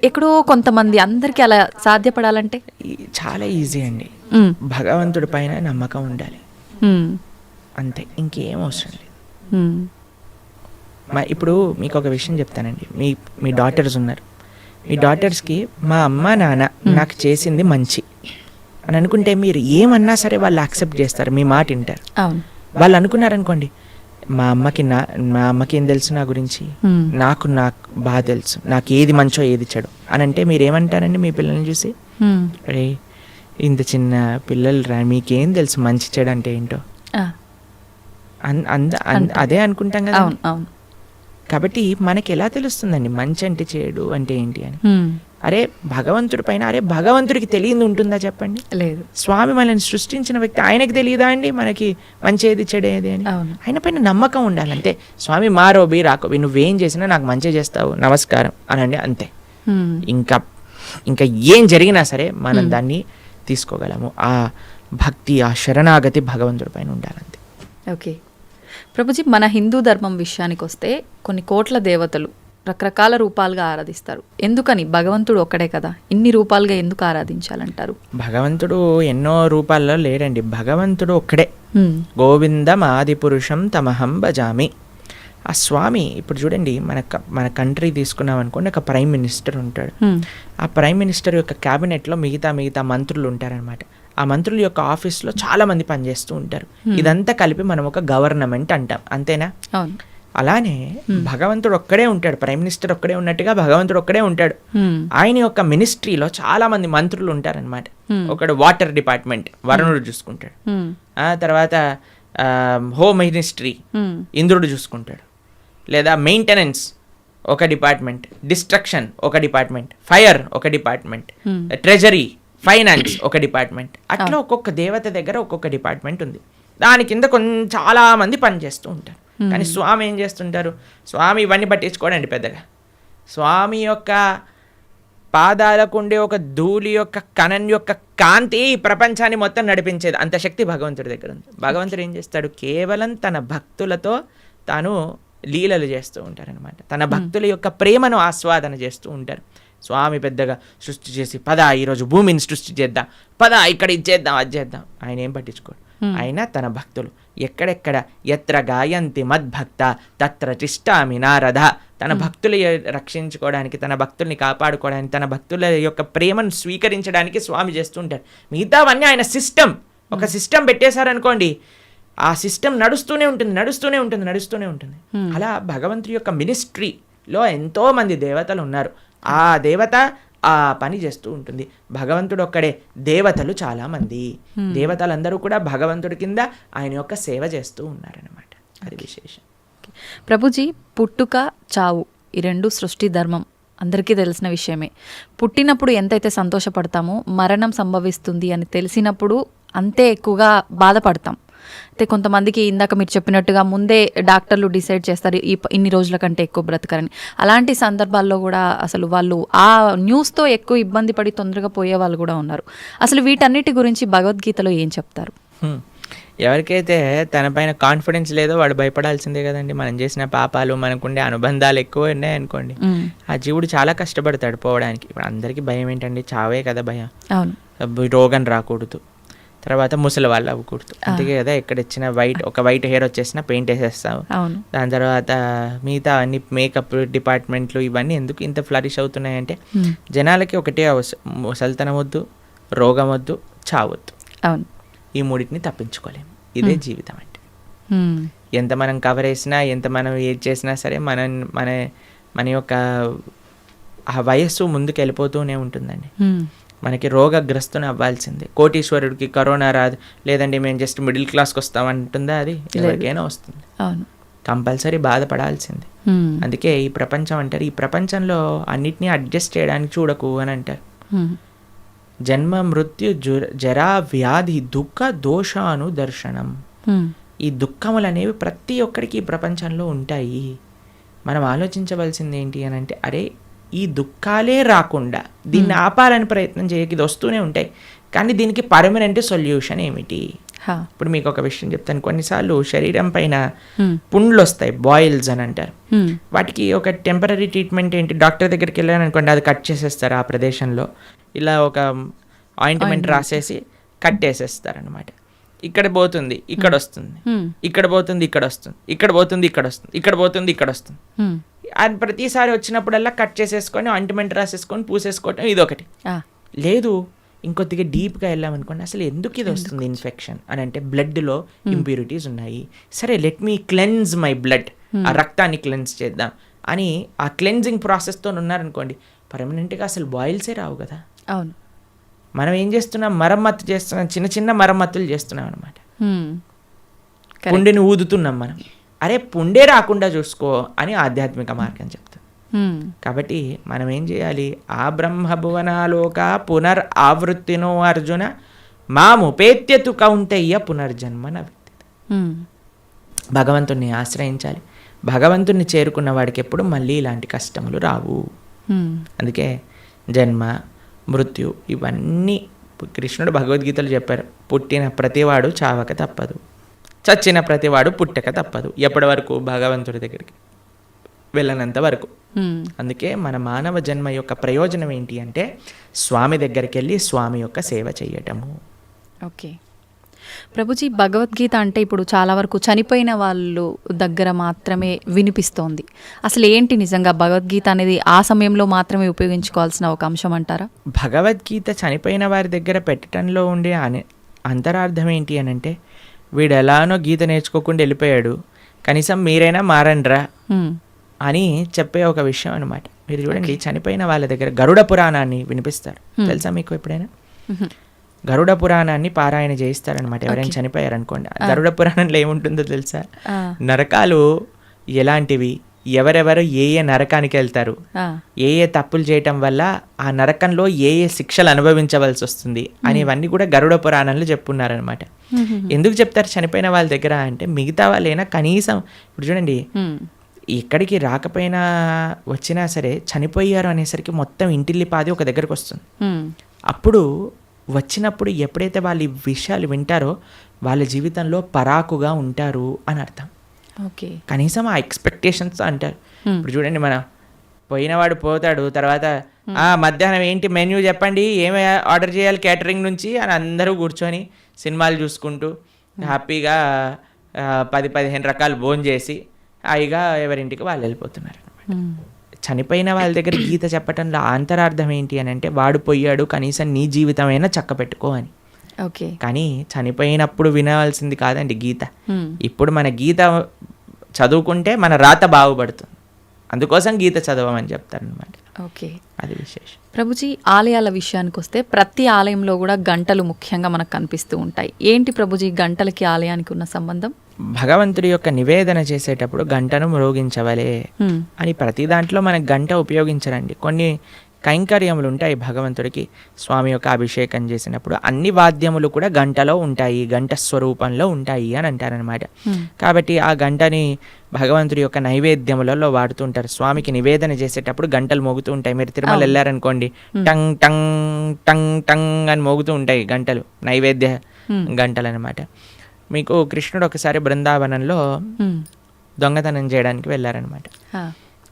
Speaker 1: ఎక్కడో కొంతమంది, అందరికీ అలా సాధ్యపడాలంటే
Speaker 2: చాలా ఈజీ అండి. భగవంతుడి పైన నమ్మకం ఉండాలి, అంతే, ఇంకేం అవసరం లేదు. ఇప్పుడు మీకు ఒక విషయం చెప్తానండి. మీ డాటర్స్ ఉన్నారు, మీ డాటర్స్కి మా అమ్మ నాన్న నాకు చేసింది మంచి అని అనుకుంటే మీరు ఏమన్నా సరే వాళ్ళు యాక్సెప్ట్ చేస్తారు, మీ మాట వింటారు. వాళ్ళు అనుకున్నారనుకోండి, మా అమ్మకి ఏం తెలుసు నా గురించి, నాకు బాగా తెలుసు, నాకు ఏది మంచో ఏది చెడు అని అంటే మీరు ఏమంటారండి మీ పిల్లల్ని చూసి? అరే ఇంత చిన్న పిల్లలు రా, మీకేం తెలుసు మంచి చెడు అంటే ఏంటో, అదే అనుకుంటాం కదా. కాబట్టి మనకి ఎలా తెలుస్తుందండి మంచి అంటే చెడు అంటే ఏంటి అని? అరే భగవంతుడి పైన, అరే భగవంతుడికి తెలియదు ఉంటుందా చెప్పండి? లేదు. స్వామి మనల్ని సృష్టించిన వ్యక్తి, ఆయనకి తెలియదా అండి మనకి మంచి ఏది చెడేది అని? ఆయన పైన నమ్మకం ఉండాలంతే. స్వామి మారోబి రాకోబి, నువ్వేం చేసినా నాకు మంచి చేస్తావు, నమస్కారం అనండి, అంతే. ఇంకా ఏం జరిగినా సరే మనం దాన్ని తీసుకోగలము. ఆ భక్తి, ఆ శరణాగతి భగవంతుడి పైన ఉండాలంతే.
Speaker 1: ఓకే ప్రభుజీ, మన హిందూ ధర్మం విషయానికి వస్తే కొన్ని కోట్ల దేవతలు రకరకాల రూపాలుగా ఆరాధిస్తారు. ఎందుకని? భగవంతుడు ఒక్కడే కదా, ఇన్ని రూపాలుగా ఎందుకు ఆరాధించాలంటారు?
Speaker 2: భగవంతుడు ఎన్నో రూపాల్లో లేడండి, భగవంతుడు ఒక్కడే. గోవిందం ఆది పురుషం తమహం భజామి. ఆ స్వామి, ఇప్పుడు చూడండి, మన కంట్రీ తీసుకున్నాం అనుకోండి, ఒక ప్రైమ్ మినిస్టర్ ఉంటాడు. ఆ ప్రైమ్ మినిస్టర్ యొక్క క్యాబినెట్లో మిగతా మంత్రులు ఉంటారనమాట. ఆ మంత్రుల యొక్క ఆఫీస్లో చాలా మంది పనిచేస్తూ ఉంటారు. ఇదంతా కలిపి మనం ఒక గవర్నమెంట్ అంటాం, అంతేనా? అలానే భగవంతుడు ఒక్కడే ఉంటాడు, ప్రైమ్ మినిస్టర్ ఒక్కడే ఉన్నట్టుగా భగవంతుడు ఒక్కడే ఉంటాడు. ఆయన యొక్క మినిస్ట్రీలో చాలా మంది మంత్రులు ఉంటారనమాట. ఒకడు వాటర్ డిపార్ట్మెంట్, వరుణుడు చూసుకుంటాడు. ఆ తర్వాత హోమ్ మినిస్ట్రీ ఇంద్రుడు చూసుకుంటాడు. లేదా మెయింటెనెన్స్ ఒక డిపార్ట్మెంట్, డిస్ట్రక్షన్ ఒక డిపార్ట్మెంట్, ఫైర్ ఒక డిపార్ట్మెంట్, ట్రెజరీ, ఫైనాన్స్ ఒక డిపార్ట్మెంట్. అట్లా ఒక్కొక్క దేవత దగ్గర ఒక్కొక్క డిపార్ట్మెంట్ ఉంది. దాని కింద చాలా మంది పనిచేస్తూ ఉంటారు. కానీ స్వామి ఏం చేస్తుంటారు? స్వామి ఇవన్నీ పట్టించుకోడండి పెద్దగా. స్వామి యొక్క పాదాలకు ఉండే ఒక ధూళి యొక్క కణం యొక్క కాంతి ఈ ప్రపంచాన్ని మొత్తం నడిపించేది, అంత శక్తి భగవంతుడి దగ్గర ఉంది. భగవంతుడు ఏం చేస్తాడు? కేవలం తన భక్తులతో తాను లీలలు చేస్తూ ఉంటారనమాట. తన భక్తుల యొక్క ప్రేమను ఆస్వాదన చేస్తూ ఉంటారు. స్వామి పెద్దగా సృష్టి చేసి, పద ఈరోజు భూమిని సృష్టి చేద్దాం, పద ఇక్కడ ఇది చేద్దాం, అది చేద్దాం, ఆయన ఏం పట్టించుకోడు. ఆయన తన భక్తులు ఎక్కడెక్కడ ఎత్ర గాయంతి మద్భక్త తత్ర తిష్టామి నారద, తన భక్తులు రక్షించుకోవడానికి, తన భక్తుల్ని కాపాడుకోవడానికి, తన భక్తుల యొక్క ప్రేమను స్వీకరించడానికి స్వామి చేస్తుంటారు. మిగతావన్నీ ఆయన సిస్టమ్, ఒక సిస్టమ్ పెట్టేశారనుకోండి, ఆ సిస్టమ్ నడుస్తూనే ఉంటుంది. అలా భగవంతుడి యొక్క మినిస్ట్రీలో ఎంతో మంది దేవతలు ఉన్నారు. ఆ దేవత ఆ పని చేస్తూ ఉంటుంది. భగవంతుడు ఒక్కడే, దేవతలు చాలా మంది. దేవతలందరూ కూడా భగవంతుడి కింద ఆయన యొక్క సేవ చేస్తూ ఉన్నారనమాట. అది విశేషం.
Speaker 1: ప్రభుజీ, పుట్టుక చావు ఈ రెండు సృష్టి ధర్మం అందరికీ తెలిసిన విషయమే. పుట్టినప్పుడు ఎంతైతే సంతోషపడతామో, మరణం సంభవిస్తుంది అని తెలిసినప్పుడు అంతే ఎక్కువగా బాధపడతాం. అయితే కొంతమందికి ఇందాక మీరు చెప్పినట్టుగా ముందే డాక్టర్లు డిసైడ్ చేస్తారు ఇన్ని రోజుల కంటే ఎక్కువ బ్రతకరని. అలాంటి సందర్భాల్లో కూడా అసలు వాళ్ళు ఆ న్యూస్తో ఎక్కువ ఇబ్బంది పడి తొందరగా పోయే వాళ్ళు కూడా ఉన్నారు. అసలు వీటన్నిటి గురించి భగవద్గీతలో ఏం చెప్తారు?
Speaker 2: ఎవరికైతే తన పైన కాన్ఫిడెన్స్ లేదో వాడు భయపడాల్సిందే కదండి. మనం చేసిన పాపాలు, మనకుండే అనుబంధాలు ఎక్కువ ఉన్నాయనుకోండి, ఆ జీవుడు చాలా కష్టపడతాడు పోవడానికి. ఇప్పుడు అందరికీ భయం ఏంటండి? చావే కదా భయం. రోగం రాకూడదు, తర్వాత ముసలి వాళ్ళు అవ్వకూడదు, అందుకే కదా ఎక్కడిచ్చినా వైట్ హెయిర్ వచ్చేసినా పెయింట్ వేసేస్తాం. దాని తర్వాత మిగతా అన్ని మేకప్ డిపార్ట్మెంట్లు ఇవన్నీ ఎందుకు ఇంత ఫ్లరిష్ అవుతున్నాయంటే జనాలకి ఒకటే ముసలితనం వద్దు, రోగం వద్దు, చావద్దు. ఈ మూడింటిని తప్పించుకోలేము. ఇదే జీవితం అంటే. ఎంత మనం కవర్ వేసినా, ఎంత మనం ఏది చేసినా సరే మన యొక్క ఆ వయస్సు ముందుకు వెళ్ళిపోతూనే ఉంటుందండి.
Speaker 1: హ్మ్.
Speaker 2: మనకి రోగగ్రస్తుని అవ్వాల్సిందే. కోటీశ్వరుడికి కరోనా రాదు, లేదండి మేము జస్ట్ మిడిల్ క్లాస్కి వస్తామంటుందా? అది ఎవరికైనా వస్తుంది.
Speaker 1: అవును.
Speaker 2: కంపల్సరీ బాధపడాల్సిందే.
Speaker 1: హ్మ్.
Speaker 2: అందుకే ఈ ప్రపంచం అంటారు, ఈ ప్రపంచంలో అన్నిటినీ అడ్జస్ట్ చేయడానికి చూడకు అని అంటారు.
Speaker 1: హ్మ్.
Speaker 2: జన్మ మృత్యు జరా వ్యాధి దుఃఖ దోషాను దర్శనం.
Speaker 1: హ్మ్.
Speaker 2: ఈ దుఃఖములు అనేవి ప్రతి ఒక్కరికి ఈ ప్రపంచంలో ఉంటాయి. మనం ఆలోచించవలసింది ఏంటి అని అంటే, అరే ఈ దుఃఖాలే రాకుండా దీన్ని ఆపాలని ప్రయత్నం చేయక, ఇది వస్తూనే ఉంటాయి, కానీ దీనికి పర్మనెంట్ సొల్యూషన్ ఏమిటి?
Speaker 1: హా.
Speaker 2: ఇప్పుడు మీకు ఒక విషయం చెప్తాను. కొన్నిసార్లు శరీరం పైన
Speaker 1: హ్మ్.
Speaker 2: పుండ్లు వస్తాయి, బాయిల్స్ అని అంటారు.
Speaker 1: హ్మ్.
Speaker 2: వాటికి ఒక టెంపరీ ట్రీట్మెంట్ ఏంటి, డాక్టర్ దగ్గరికి వెళ్ళాను అనుకోండి, అది కట్ చేసేస్తారు. ఆ ప్రదేశంలో ఇలా ఒక ఆయింట్మెంట్ రాసేసి కట్టేసేస్తారు అనమాట. ఇక్కడ పోతుంది, ఇక్కడ వస్తుంది,
Speaker 1: హ్మ్.
Speaker 2: ఇక్కడ పోతుంది, ఇక్కడ వస్తుంది, ఇక్కడ పోతుంది, ఇక్కడ వస్తుంది, ఇక్కడ పోతుంది, ఇక్కడ వస్తుంది.
Speaker 1: హ్మ్.
Speaker 2: అది ప్రతిసారి వచ్చినప్పుడల్లా కట్ చేసేసుకొని ఆయింట్మెంట్ రాసేసుకొని పూసేసుకోవటం ఇదొకటి.
Speaker 1: ఆ.
Speaker 2: లేదు, ఇంకొద్దిగా డీప్గా వెళ్ళామనుకోండి, అసలు ఎందుకు ఇది వస్తుంది ఇన్ఫెక్షన్ అని అంటే, బ్లడ్లో ఇంప్యూరిటీస్ ఉన్నాయి. సరే, let me cleanse my blood, ఆ రక్తాన్ని క్లెన్స్ చేద్దాం అని ఆ క్లెన్జింగ్ ప్రాసెస్తో ఉన్నారనుకోండి, పర్మనెంట్గా అసలు బాయిల్సే రావు కదా.
Speaker 1: అవును.
Speaker 2: మనం ఏం చేస్తున్నాం, మరమ్మత్తు చేస్తున్నాం, చిన్న చిన్న మరమ్మతులు చేస్తున్నాం అనమాట.
Speaker 1: హ్మ్.
Speaker 2: పుండిని ఊదుతున్నాం మనం. అరే పుండే రాకుండా చూసుకో అని ఆధ్యాత్మిక మార్గం చెప్తాం.
Speaker 1: హ్మ్.
Speaker 2: కాబట్టి మనం ఏం చేయాలి, ఆ బ్రహ్మభువనాలోక పునర్ ఆవృత్తినో అర్జున మాముపేత్యతు కౌంతయ్య పునర్జన్మన.
Speaker 1: హ్మ్.
Speaker 2: భగవంతుణ్ణి ఆశ్రయించాలి. భగవంతుణ్ణి చేరుకున్న వాడికి ఎప్పుడు మళ్ళీ ఇలాంటి కష్టములు రావు.
Speaker 1: హ్మ్.
Speaker 2: అందుకే జన్మ మృత్యు ఇవన్నీ కృష్ణుడు భగవద్గీతలు చెప్పారు. పుట్టిన ప్రతివాడు చావక తప్పదు, చచ్చిన ప్రతివాడు పుట్టక తప్పదు. ఎప్పటి వరకు? భగవంతుడి దగ్గరికి వెళ్ళనంత వరకు.
Speaker 1: హ్మ్.
Speaker 2: అందుకే మన మానవ జన్మ యొక్క ప్రయోజనం ఏంటి అంటే, స్వామి దగ్గరికి వెళ్ళి స్వామి యొక్క సేవ చేయటము.
Speaker 1: ఓకే ప్రభుజీ, భగవద్గీత అంటే ఇప్పుడు చాలా వరకు చనిపోయిన వాళ్ళు దగ్గర మాత్రమే వినిపిస్తోంది. అసలు ఏంటి నిజంగా భగవద్గీత అనేది ఆ సమయంలో మాత్రమే ఉపయోగించుకోవాల్సిన ఒక అంశం అంటారా?
Speaker 2: భగవద్గీత చనిపోయిన వారి దగ్గర పెట్టడంలో ఉండే అంతరార్థం ఏంటి అని అంటే, వీడు ఎలానో గీత నేర్చుకోకుండా వెళ్ళిపోయాడు, కనీసం మీరైనా మారండ్రా
Speaker 1: హ్మ్.
Speaker 2: అని చెప్పే ఒక విషయం అనమాట. మీరు చూడండి, చనిపోయిన వాళ్ళ దగ్గర గరుడ పురాణాన్ని వినిపిస్తారు. తెలుసా మీకు ఎప్పుడైనా? గరుడ పురాణాన్ని పారాయణ చేయిస్తారనమాట ఎవరైనా చనిపోయారనుకోండి. గరుడ పురాణంలో ఏముంటుందో తెలుసా? నరకాలు ఎలాంటివి, ఎవరెవరు ఏ ఏ నరకానికి వెళ్తారు, ఏ ఏ తప్పులు చేయటం వల్ల ఆ నరకంలో ఏ ఏ శిక్షలు అనుభవించవలసి వస్తుంది అనేవన్నీ కూడా గరుడ పురాణంలో చెప్పున్నారనమాట. ఎందుకు చెప్తారు చనిపోయిన వాళ్ళ దగ్గర అంటే, మిగతా వాళ్ళైనా కనీసం ఇప్పుడు చూడండి, ఎక్కడికి రాకపోయినా వచ్చినా సరే చనిపోయారు అనేసరికి మొత్తం ఇంటిల్లిపాది ఒక దగ్గరకు వస్తుంది. అప్పుడు వచ్చినప్పుడు ఎప్పుడైతే వాళ్ళు ఈ విషయాలు వింటారో వాళ్ళ జీవితంలో పరాకుగా ఉంటారు అని అర్థం.
Speaker 1: ఓకే,
Speaker 2: కనీసం ఆ ఎక్స్పెక్టేషన్స్ అంటారు. ఇప్పుడు చూడండి, మన పోయినవాడు పోతాడు, తర్వాత మధ్యాహ్నం ఏంటి మెన్యూ చెప్పండి, ఏమి ఆర్డర్ చేయాలి క్యాటరింగ్ నుంచి అని అందరూ కూర్చొని సినిమాలు చూసుకుంటూ హ్యాపీగా 10-15 రకాలు భోజనం చేసి హాయిగా ఎవరింటికి వాళ్ళు వెళ్ళిపోతున్నారు. చనిపోయిన వాళ్ళ దగ్గర గీత చెప్పటంలో అంతరార్థం ఏంటి అని అంటే, వాడు పోయాడు, కనీసం నీ జీవితమైనా చక్క పెట్టుకో అని.
Speaker 1: ఓకే, కానీ
Speaker 2: చనిపోయినప్పుడు వినవలసింది కాదండి గీత. ఇప్పుడు మన గీత చదువుకుంటే మన రాత బాగుపడుతుంది, అందుకోసం గీత చదవమని చెప్తారనమాట.
Speaker 1: ఓకే,
Speaker 2: అది విశేషం.
Speaker 1: ప్రభుజీ, ఆలయాల విషయానికి వస్తే ప్రతి ఆలయంలో కూడా గంటలు ముఖ్యంగా మనకు కనిపిస్తూ ఉంటాయి. ఏంటి ప్రభుజీ గంటలకి ఆలయానికి ఉన్న సంబంధం?
Speaker 2: భగవంతుడి యొక్క నివేదన చేసేటప్పుడు గంటను మ్రోగించవలే అని ప్రతి దాంట్లో మనకు గంట ఉపయోగించరండి. కొన్ని కైంకర్యములు ఉంటాయి భగవంతుడికి. స్వామి యొక్క అభిషేకం చేసినప్పుడు అన్ని వాద్యములు కూడా గంటలో ఉంటాయి, గంట స్వరూపంలో ఉంటాయి అని అంటారనమాట. కాబట్టి ఆ గంటని భగవంతుడి యొక్క నైవేద్యములలో వాడుతుంటారు. స్వామికి నివేదన చేసేటప్పుడు గంటలు మోగుతూ ఉంటాయి. మీరు తిరుమల వెళ్ళారనుకోండి, టంగ్ టంగ్ టంగ్ టంగ్ అని మోగుతూ ఉంటాయి గంటలు, నైవేద్య గంటలు అనమాట. మీకు కృష్ణుడు ఒకసారి బృందావనంలో దొంగతనం చేయడానికి వెళ్ళారనమాట.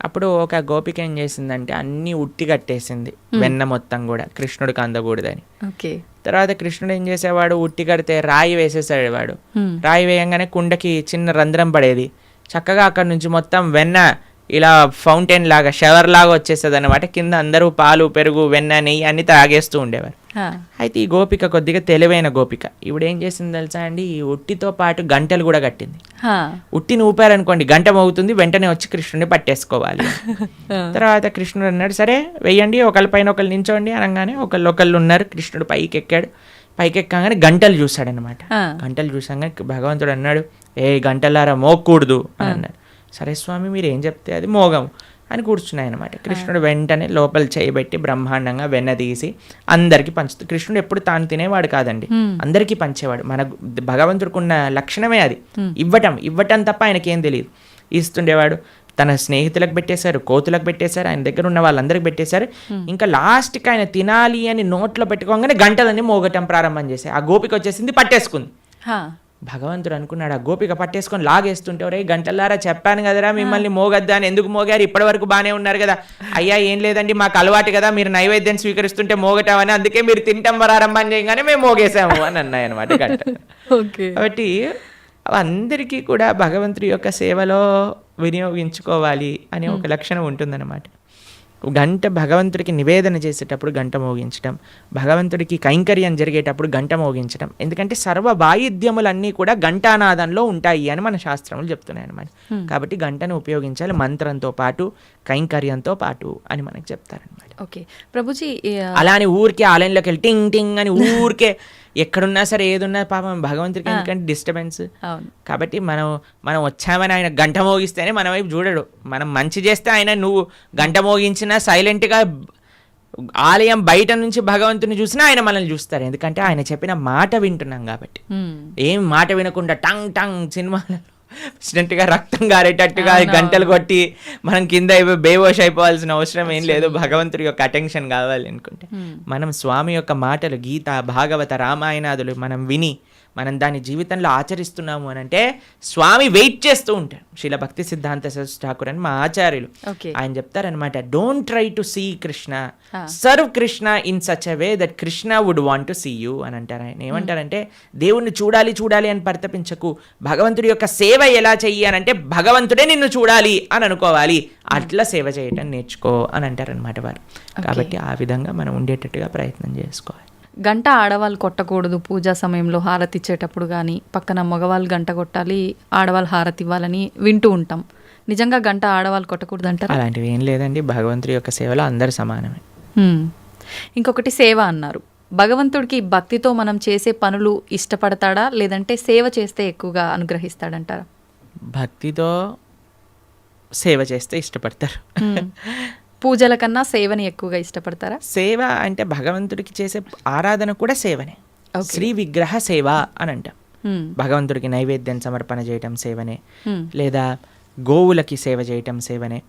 Speaker 2: అప్పుడు ఒక గోపిక ఏం చేసిందంటే అన్నీ ఉట్టి కట్టేసింది, వెన్న మొత్తం కూడా, కృష్ణుడికి అందకూడదని. తర్వాత కృష్ణుడు ఏం చేసేవాడు, ఉట్టి కడితే రాయి వేసేసాడు వాడు. రాయి వేయంగానే కుండకి చిన్న రంధ్రం పడేది. చక్కగా అక్కడ నుంచి మొత్తం వెన్న ఇలా ఫౌంటైన్ లాగా షవర్ లాగా వచ్చేస్తుంది అనమాట. కింద అందరూ పాలు పెరుగు వెన్న నెయ్యి అన్ని తాగేస్తూ ఉండేవారు. అయితే ఈ గోపిక కొద్దిగా తెలివైన గోపిక. ఇప్పుడు ఏం చేసింది తెలుసా అండి, ఈ ఉట్టితో పాటు గంటలు కూడా కట్టింది. ఉట్టిని ఊపారనుకోండి గంట మోగుతుంది, వెంటనే వచ్చి కృష్ణుడిని పట్టేసుకోవాలి. తర్వాత కృష్ణుడు అన్నాడు సరే వెయ్యండి, ఒకళ్ళ పైన ఒకళ్ళు నించోండి అనగానే ఒకళ్ళు ఉన్నారు. కృష్ణుడు పైకి ఎక్కాడు. పైకి ఎక్కగానే గంటలు చూశాడనమాట. గంటలు చూసాగానే భగవంతుడు అన్నాడు గంటలారా మోగకూడదు అని అన్నాడు. సరే స్వామి మీరు ఏం చెప్తే అది మోగం అని కూర్చున్నాయన్నమాట. కృష్ణుడు వెంటనే లోపల చేయబెట్టి బ్రహ్మాండంగా వెన్న తీసి అందరికీ పంచుతుంది. కృష్ణుడు ఎప్పుడు తాను తినేవాడు కాదండి, అందరికీ పంచేవాడు. మన భగవంతుడికి ఉన్న లక్షణమే అది, ఇవ్వటం తప్ప ఆయనకేం తెలియదు. ఇస్తుండేవాడు. తన స్నేహితులకు పెట్టేశారు, కోతులకు పెట్టేశారు, ఆయన దగ్గర ఉన్న వాళ్ళందరికి పెట్టేశారు. ఇంకా లాస్ట్కి ఆయన తినాలి అని నోట్లో పెట్టుకోగానే గంటలన్నీ మోగటం ప్రారంభం చేశాయి. ఆ గోపిక వచ్చేసింది, పట్టేసుకుంది. భగవంతుడు అనుకున్నాడు ఆ గోపిక పట్టేసుకొని లాగేస్తుంటే ఒరే గంటలారా చెప్పాను కదరా మిమ్మల్ని మోగద్దా అని, ఎందుకు మోగారు, ఇప్పటి వరకు బాగానే ఉన్నారు కదా. అయ్యా ఏం లేదండి మాకు అలవాటు కదా, మీరు నైవేద్యం స్వీకరిస్తుంటే మోగటామని, అందుకే మీరు తింటాం ప్రారంభం చేయగానే మేము మోగేసాము అని అన్నాయి అనమాట గంట. కాబట్టి అందరికీ కూడా భగవంతుడి యొక్క సేవలో వినియోగించుకోవాలి అనే ఒక లక్షణం ఉంటుందన్నమాట. గంట భగవంతుడికి నివేదన చేసేటప్పుడు గంట మోగించడం, భగవంతుడికి కైంకర్యం జరిగేటప్పుడు గంట మోగించడం. ఎందుకంటే సర్వ వాయిద్యములన్నీ కూడా ఘంటానాదంలో ఉంటాయి అని మన శాస్త్రములు చెప్తున్నాయి అన్నమాట. కాబట్టి గంటను ఉపయోగించాలి మంత్రంతో పాటు కైంకర్యంతో పాటు అని మనకు చెప్తారనమాట.
Speaker 1: ఓకే ప్రభుజీ,
Speaker 2: అలా అని ఊరికే ఆలయంలోకి వెళ్ళి టింగ్ టింగ్ అని ఊరికే ఎక్కడున్నా సరే ఏదున్నా పాపం భగవంతుడికి ఎందుకంటే డిస్టర్బెన్స్. కాబట్టి మనం వచ్చామని ఆయన గంట మోగిస్తేనే మన వైపు చూడడు. మనం మంచి చేస్తే ఆయన నువ్వు గంట మోగించినా సైలెంట్గా ఆలయం బయట నుంచి భగవంతుని చూసినా ఆయన మనల్ని చూస్తారు. ఎందుకంటే ఆయన చెప్పిన మాట వింటున్నాం కాబట్టి. ఏం మాట వినకుండా టంగ్ టంగ్ సినిమాలో గా రక్తం గారేటట్టుగా గంటలు కొట్టి మనం కింద బేవోష్ అయిపోవాల్సిన అవసరం ఏం లేదు. భగవంతుడి యొక్క అటెన్షన్ కావాలి అనుకుంటే మనం స్వామి యొక్క మాటలు గీత భాగవత రామాయణాదులు మనం విని మనం దాని జీవితంలో ఆచరిస్తున్నాము అని అంటే స్వామి వెయిట్ చేస్తూ ఉంటారు. శ్రీల భక్తి సిద్ధాంత సరస్వతి ఠాకూర్ అని మా ఆచార్యులు ఆయన చెప్తారనమాట, don't try to see Krishna, serve Krishna in such a way that Krishna would want to see you అని అంటారు. ఆయన ఏమంటారంటే దేవుణ్ణి చూడాలి అని పరితపించకు, భగవంతుడి యొక్క సేవ ఎలా చెయ్యి అని అంటే భగవంతుడే నిన్ను చూడాలి అని అనుకోవాలి, అట్లా సేవ చేయటం నేర్చుకో అని అంటారనమాట వారు. కాబట్టి ఆ విధంగా మనం ఉండేటట్టుగా ప్రయత్నం చేసుకోవాలి.
Speaker 1: గంట ఆడవాళ్ళు కొట్టకూడదు పూజా సమయంలో హారతి ఇచ్చేటప్పుడు, కానీ పక్కన మగవాళ్ళు గంట కొట్టాలి ఆడవాళ్ళు హారతి ఇవ్వాలని వింటూ ఉంటాం. నిజంగా గంట ఆడవాళ్ళు కొట్టకూడదు అంటారు?
Speaker 2: అలాంటివి ఏం లేదండి, భగవంతుడి యొక్క సేవలో అందరు సమానమే.
Speaker 1: ఇంకొకటి సేవ అన్నారు. భగవంతుడికి భక్తితో మనం చేసే పనులు ఇష్టపడతాడా, లేదంటే సేవ చేస్తే ఎక్కువగా అనుగ్రహిస్తాడంటారా?
Speaker 2: భక్తితో సేవ చేస్తే ఇష్టపడతారు.
Speaker 1: పూజల కన్నా సేవని ఎక్కువగా ఇష్టపడతారా?
Speaker 2: సేవ అంటే భగవంతుడికి చేసే ఆరాధన కూడా సేవనే. శ్రీ విగ్రహ సేవ అని అంటాం. భగవంతుడికి నైవేద్యం సమర్పణ చేయటం సేవనే, లేదా గోవులకి సేవ చేయటం సేవనే,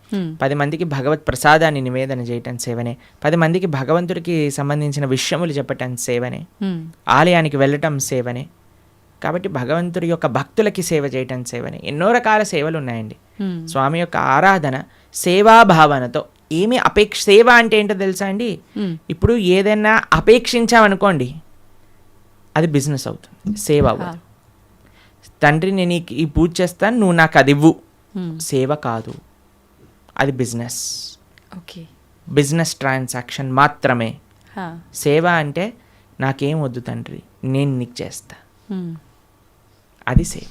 Speaker 2: 10 మందికి భగవత్ ప్రసాదాన్ని నివేదన చేయటం సేవనే, 10 మందికి భగవంతుడికి సంబంధించిన విషయములు చెప్పటం సేవనే, ఆలయానికి వెళ్ళటం సేవనే. కాబట్టి భగవంతుడి యొక్క భక్తులకి సేవ చేయటం సేవనే. ఎన్నో రకాల సేవలు ఉన్నాయండి. స్వామి యొక్క ఆరాధన సేవాభావనతో ఏమి సేవ అంటే ఏంటో తెలుసా అండి, ఇప్పుడు ఏదైనా అపేక్షించామనుకోండి అది బిజినెస్ అవుతుంది, సేవ అవ్వదు. తండ్రి నేను ఈ పూజ చేస్తాను నువ్వు నాకు అది ఇవ్వు, సేవ కాదు, అది బిజినెస్. బిజినెస్ ట్రాన్సాక్షన్ మాత్రమే. సేవ అంటే నాకేం వద్దు తండ్రి నేను నీకు చేస్తా, అది సేవ.